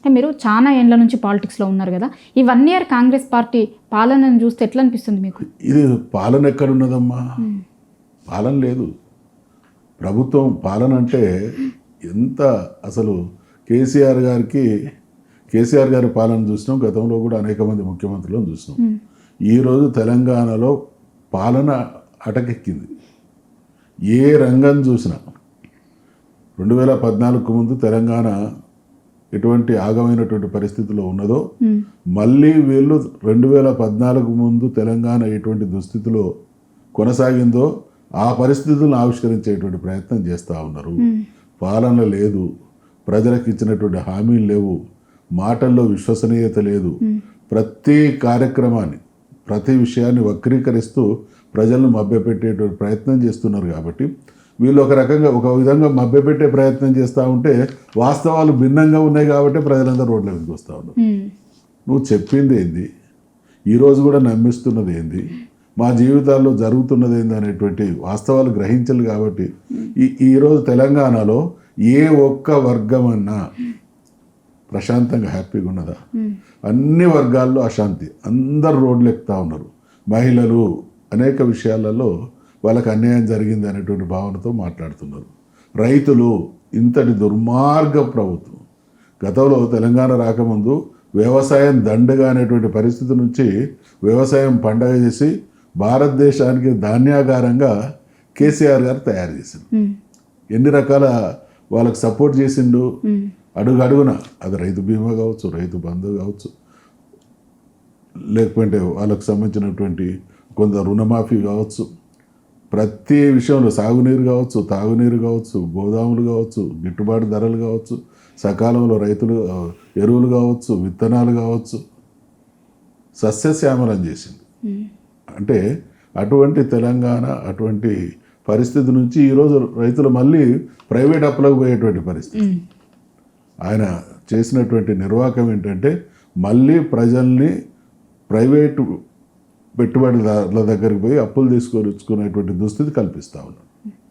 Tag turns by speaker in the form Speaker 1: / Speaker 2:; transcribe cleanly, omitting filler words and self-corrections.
Speaker 1: అంటే మీరు చాలా ఏండ్ల నుంచి పాలిటిక్స్లో ఉన్నారు కదా, ఈ 1 year కాంగ్రెస్ పార్టీ పాలనను చూస్తే ఎట్లా అనిపిస్తుంది మీకు?
Speaker 2: ఇది పాలన ఎక్కడున్నదమ్మా? పాలన లేదు. ప్రభుత్వం పాలన అంటే ఎంత అసలు కేసీఆర్ గారి పాలన చూసినాం, గతంలో కూడా అనేక మంది ముఖ్యమంత్రులను చూసినాం. ఈరోజు తెలంగాణలో పాలన అటకెక్కింది. ఏ రంగం చూసినా 2014కు ముందు తెలంగాణ ఎటువంటి ఆగమైనటువంటి పరిస్థితిలో ఉన్నదో, మళ్ళీ వీళ్ళు 2014 ముందు తెలంగాణ ఎటువంటి దుస్థితిలో కొనసాగిందో ఆ పరిస్థితులను ఆవిష్కరించేటువంటి ప్రయత్నం చేస్తూ ఉన్నారు. పాలన లేదు, ప్రజలకు ఇచ్చినటువంటి హామీలు లేవు, మాటల్లో విశ్వసనీయత లేదు. ప్రతి కార్యక్రమాన్ని, ప్రతి విషయాన్ని వక్రీకరిస్తూ ప్రజలను మభ్యపెట్టేటువంటి ప్రయత్నం చేస్తున్నారు. కాబట్టి వీళ్ళు ఒక విధంగా మభ్యపెట్టే ప్రయత్నం చేస్తూ ఉంటే వాస్తవాలు భిన్నంగా ఉన్నాయి కాబట్టి ప్రజలందరూ రోడ్ల మీదకి వస్తూ ఉన్నారు. నువ్వు చెప్పింది ఏంది, ఈరోజు కూడా నమ్మిస్తున్నది ఏంది, మా జీవితాల్లో జరుగుతున్నది ఏంది అనేటువంటి వాస్తవాలు గ్రహించాలి. కాబట్టి ఈరోజు తెలంగాణలో ఏ ఒక్క వర్గం అన్నా ప్రశాంతంగా హ్యాపీగా ఉన్నదా? అన్ని వర్గాల్లో అశాంతి, అందరు రోడ్లు ఎక్కుతూ ఉన్నారు. మహిళలు అనేక విషయాలలో వాళ్ళకి అన్యాయం జరిగింది అనేటువంటి భావనతో మాట్లాడుతున్నారు. రైతులు ఇంతటి దుర్మార్గ ప్రభుత్వం. గతంలో తెలంగాణ రాకముందు వ్యవసాయం దండగా అనేటువంటి పరిస్థితి నుంచి వ్యవసాయం పండగ చేసి భారతదేశానికి ధాన్యాగారంగా కేసీఆర్ గారు తయారు చేసిండు. ఎన్ని రకాల వాళ్ళకి సపోర్ట్ చేసిండు అడుగున. అది రైతు బీమా కావచ్చు, రైతు బంధు కావచ్చు, లేకపోతే వాళ్ళకు సంబంధించినటువంటి కొంత రుణమాఫీ కావచ్చు, ప్రతి విషయంలో సాగునీరు కావచ్చు, తాగునీరు కావచ్చు, గోదాములు కావచ్చు, గిట్టుబాటు ధరలు కావచ్చు, సకాలంలో రైతులు ఎరువులు కావచ్చు, విత్తనాలు కావచ్చు, సస్యశ్యామలం చేసింది. అంటే అటువంటి తెలంగాణ, అటువంటి పరిస్థితి నుంచి ఈరోజు రైతులు మళ్ళీ ప్రైవేట్ అప్పులకు పోయేటువంటి పరిస్థితి. ఆయన చేసినటువంటి నిర్వాహకం ఏంటంటే మళ్ళీ ప్రజల్ని ప్రైవేటు పెట్టుబడిదారుల దగ్గరికి పోయి అప్పులు తీసుకొచ్చుకునేటువంటి దుస్థితి కల్పిస్తూ ఉన్నాడు.